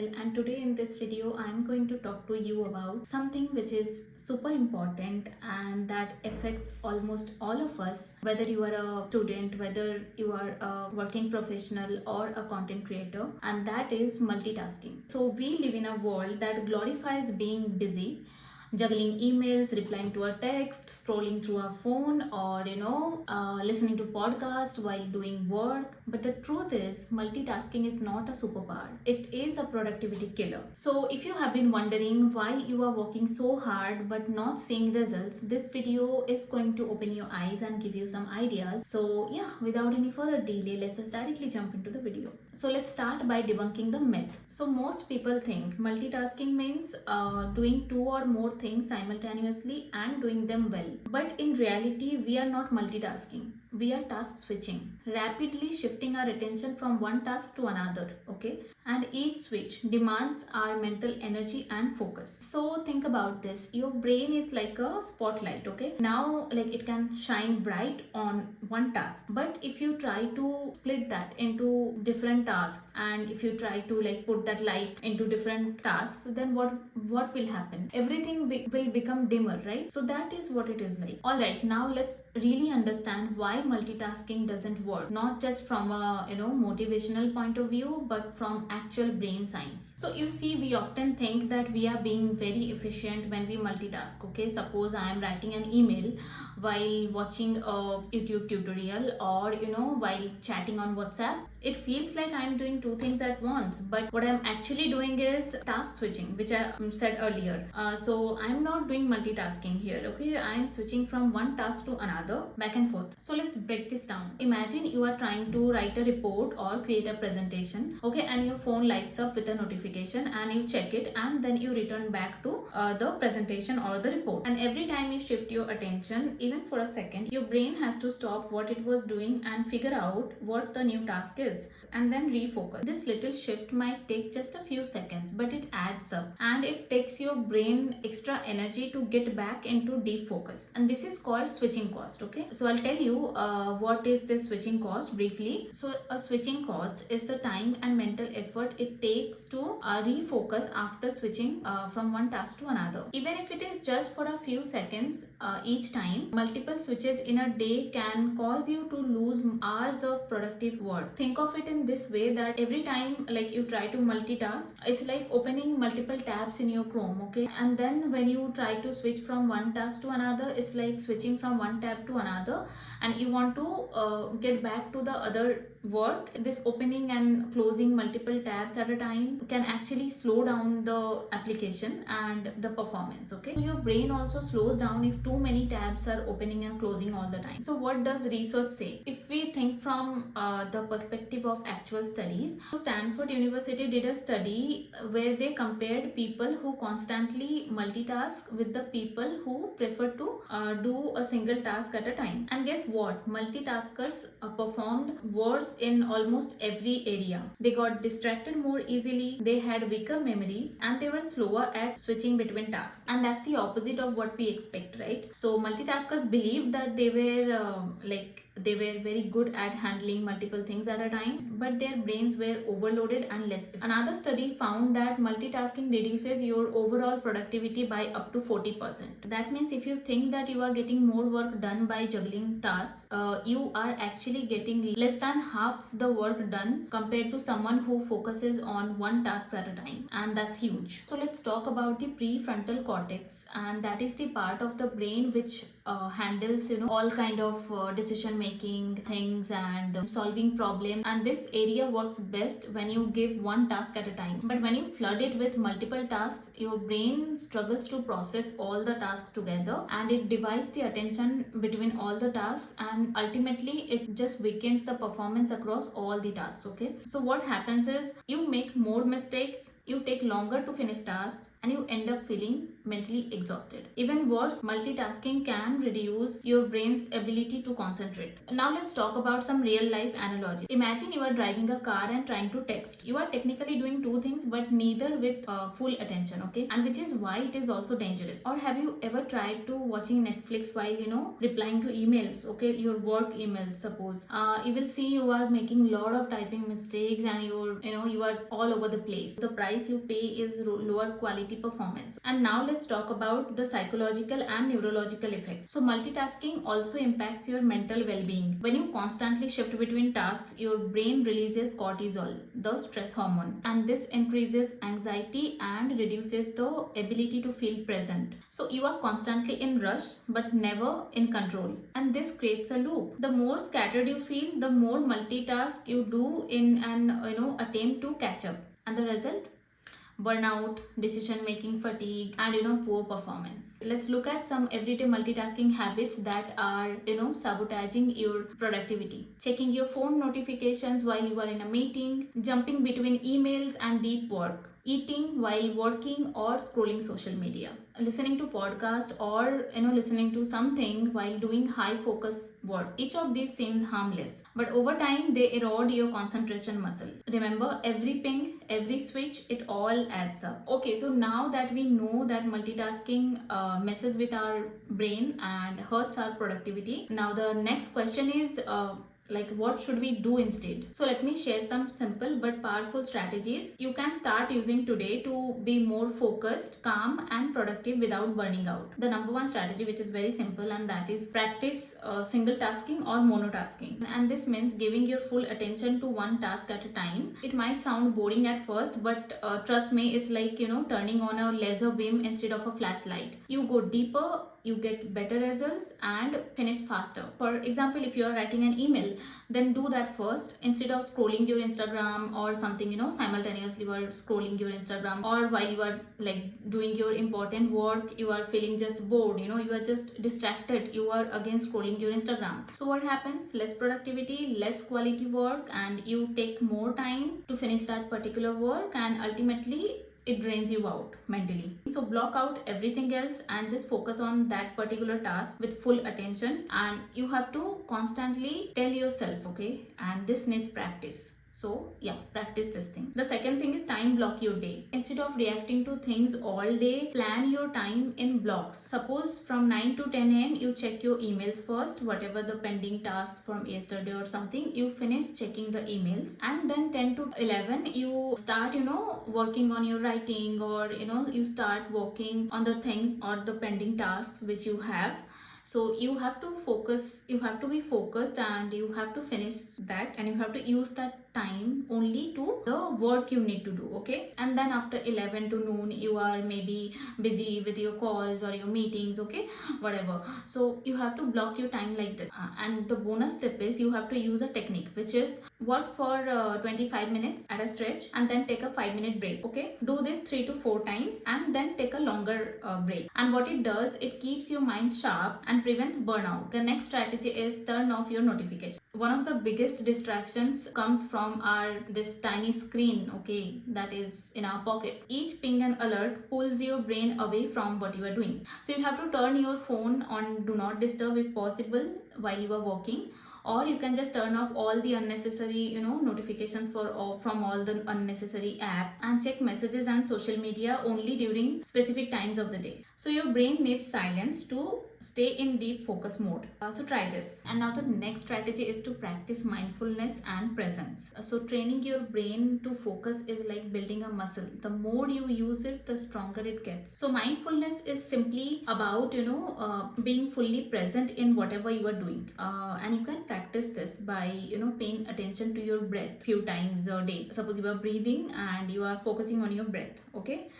channel, and today in this video I'm going to talk to you about something which is super important and that affects almost all of us, whether you are a student, whether you are a working professional or a content creator, and that is multitasking. So we live in a world that glorifies being busy, juggling emails, replying to a text, scrolling through a phone, or listening to podcast while doing work. But the truth is, multitasking is not a superpower, it is a productivity killer. So if you have been wondering why you are working so hard but not seeing results, this video is going to open your eyes and give you some ideas. So yeah, without any further delay, let's just directly jump into the video. So let's start by debunking the myth. So most people think multitasking means doing two or more things simultaneously and doing them well. But in reality, we are not multitasking. We are task switching, rapidly shifting our attention from one task to another, okay? And each switch demands our mental energy and focus. So think about this. Your brain is like a spotlight, okay? Now, like it can shine bright on one task. But if you try to split that into different tasks, and if you try to like put that light into different tasks, then what will happen? Everything will become dimmer, right? So that is what it is like. All right, now let's really understand why multitasking doesn't work, not just from a motivational point of view, but from actual brain science. So you see, we often think that we are being very efficient when we multitask. Okay, suppose I am writing an email while watching a YouTube tutorial, or while chatting on WhatsApp. It feels like I'm doing two things at once, but what I'm actually doing is task switching, which I said earlier. So I'm not doing multitasking here, okay? I'm switching from one task to another, back and forth. So let's break this down. Imagine you are trying to write a report or create a presentation, okay, and your phone lights up with a notification and you check it, and then you return back to the presentation or the report. And every time you shift your attention, even for a second, your brain has to stop what it was doing and figure out what the new task is, and then refocus. This little shift might take just a few seconds, but it adds up, and it takes your brain extra energy to get back into deep focus. And this is called switching cost, okay? So I'll tell you what is this switching cost briefly. So a switching cost is the time and mental effort it takes to refocus after switching from one task to another. Even if it is just for a few seconds each time, multiple switches in a day can cause you to lose hours of productive work. Think of it in this way, that every time like you try to multitask, it's like opening multiple tabs in your Chrome, okay? And then when you try to switch from one task to another, it's like switching from one tab to another, and you want to get back to the other work. This opening and closing multiple tabs at a time can actually slow down the application and the performance, okay? So your brain also slows down if too many tabs are opening and closing all the time. So what does research say? If we think from the perspective of actual studies, so Stanford University did a study where they compared people who constantly multitask with the people who prefer to do a single task at a time. And guess what? Multitaskers performed worse in almost every area. They got distracted more easily, they had weaker memory, and they were slower at switching between tasks. And that's the opposite of what we expect, right? So multitaskers believed that they were very good at handling multiple things at a time, but their brains were overloaded and less efficient. Another study found that multitasking reduces your overall productivity by up to 40%. That means if you think that you are getting more work done by juggling tasks, you are actually getting less than half the work done compared to someone who focuses on one task at a time, and that's huge. So let's talk about the prefrontal cortex, and that is the part of the brain which handles all kind of decision making things and solving problems, and this area works best when you give one task at a time. But when you flood it with multiple tasks, your brain struggles to process all the tasks together, and it divides the attention between all the tasks, and ultimately it just weakens the performance across all the tasks, okay? So what happens is you make more mistakes, you take longer to finish tasks, and you end up feeling mentally exhausted. Even worse, multitasking can reduce your brain's ability to concentrate. Now let's talk about some real life analogy. Imagine you are driving a car and trying to text. You are technically doing two things, but neither with full attention, okay? And which is why it is also dangerous. Or have you ever tried to watching Netflix while replying to emails, okay? Your work emails, suppose. You will see you are making a lot of typing mistakes, and you are all over the place. The price price you pay is lower quality performance. And now let's talk about the psychological and neurological effects. So multitasking also impacts your mental well-being. When you constantly shift between tasks, your brain releases cortisol, the stress hormone, and this increases anxiety and reduces the ability to feel present. So you are constantly in rush but never in control, and this creates a loop. The more scattered you feel, the more multitask you do in an attempt to catch up, and the result, burnout, decision making fatigue, and poor performance. Let's look at some everyday multitasking habits that are sabotaging your productivity. Checking your phone notifications while you are in a meeting, jumping between emails and deep work, eating while working or scrolling social media, listening to podcast or listening to something while doing high focus work. Each of these seems harmless, but over time they erode your concentration muscle. Remember, every ping, every switch, it all adds up. Okay, so now that we know that multitasking messes with our brain and hurts our productivity, now the next question is like, what should we do instead? So let me share some simple but powerful strategies you can start using today to be more focused, calm, and productive without burning out. The number one strategy, which is very simple, and that is practice single tasking or monotasking. And this means giving your full attention to one task at a time. It might sound boring at first, but trust me, it's like turning on a laser beam instead of a flashlight. You go deeper, you get better results, and finish faster. For example, if you are writing an email, then do that first instead of scrolling your Instagram or something, simultaneously you are scrolling your Instagram, or while you are like doing your important work, you are feeling just bored, you are just distracted, you are again scrolling your Instagram. So what happens? Less productivity, less quality work, and you take more time to finish that particular work, and ultimately it drains you out mentally. So block out everything else and just focus on that particular task with full attention, and you have to constantly tell yourself, okay, and this needs practice. So yeah, practice this thing. The second thing is time block your day. Instead of reacting to things all day, plan your time in blocks. Suppose from 9 to 10 a.m. you check your emails first, whatever the pending tasks from yesterday or something, you finish checking the emails, and then 10 to 11 you start working on your writing, or you start working on the things or the pending tasks which you have. So you have to focus, you have to be focused, and you have to finish that, and you have to use that time only to the work you need to do. Okay, and then after 11 to noon you are maybe busy with your calls or your meetings, okay, whatever. So you have to block your time like this. And the bonus tip is you have to use a technique, which is work for 25 minutes at a stretch and then take a 5-minute break. Okay, do this 3 to 4 times and then take a longer break. And what it does, it keeps your mind sharp and prevents burnout. The next strategy is turn off your notification. One of the biggest distractions comes from our this tiny screen, okay, that is in our pocket. Each ping and alert pulls your brain away from what you are doing. So you have to turn your phone on do not disturb if possible while you are working, or you can just turn off all the unnecessary notifications from all the unnecessary app, and check messages and social media only during specific times of the day. So your brain needs silence to stay in deep focus mode. So try this. And now the next strategy is to practice mindfulness and presence. So training your brain to focus is like building a muscle. The more you use it, the stronger it gets. So mindfulness is simply about being fully present in whatever you are doing, and you can practice this by paying attention to your breath few times a day. Suppose you are breathing and you are focusing on your breath, okay.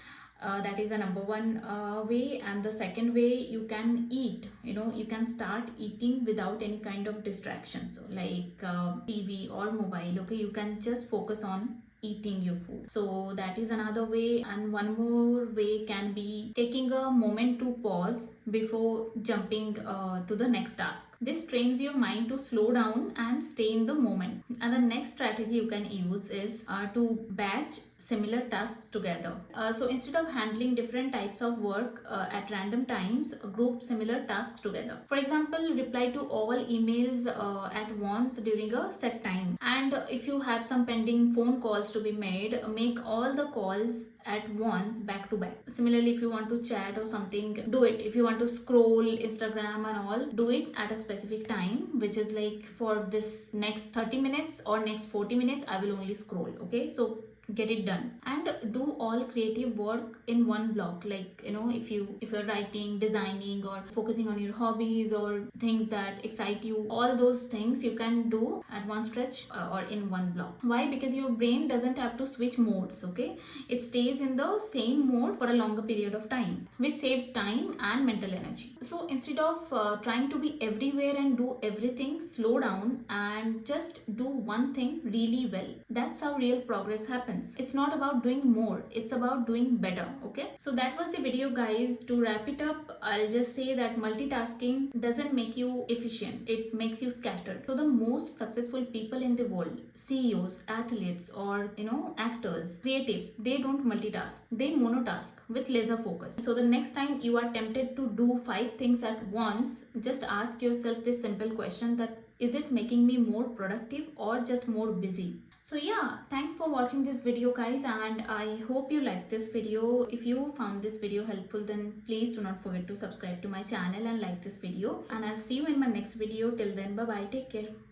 That is a number one way. And the second way, you can eat, you can start eating without any kind of distraction, so like TV or mobile, okay. You can just focus on eating your food. So that is another way. And one more way can be taking a moment to pause before jumping to the next task. This trains your mind to slow down and stay in the moment. And the next strategy you can use is to batch similar tasks together. So instead of handling different types of work at random times, group similar tasks together. For example, reply to all emails at once during a set time. And if you have some pending phone calls to be made, make all the calls at once back to back. Similarly, if you want to chat or something, do it. If you want to scroll Instagram and all, do it at a specific time, which is like for this next 30 minutes or next 40 minutes I will only scroll, okay. So get it done, and do all creative work in one block. Like, if you're writing, designing, or focusing on your hobbies or things that excite you, all those things you can do at one stretch, or in one block. Why? Because your brain doesn't have to switch modes. Okay, it stays in the same mode for a longer period of time, which saves time and mental energy. So instead of trying to be everywhere and do everything, slow down and just do one thing really well. That's how real progress happens. It's not about doing more, it's about doing better. Okay, so that was the video, guys. To wrap it up, I'll just say that multitasking doesn't make you efficient, it makes you scattered. So the most successful people in the world, CEOs, athletes, or actors, creatives, they don't multitask, they monotask with laser focus. So the next time you are tempted to do 5 things at once, just ask yourself this simple question: that is it making me more productive or just more busy? So yeah, thanks for watching this video, guys, and I hope you liked this video. If you found this video helpful, then please do not forget to subscribe to my channel and like this video, and I'll see you in my next video. Till then, bye bye, take care.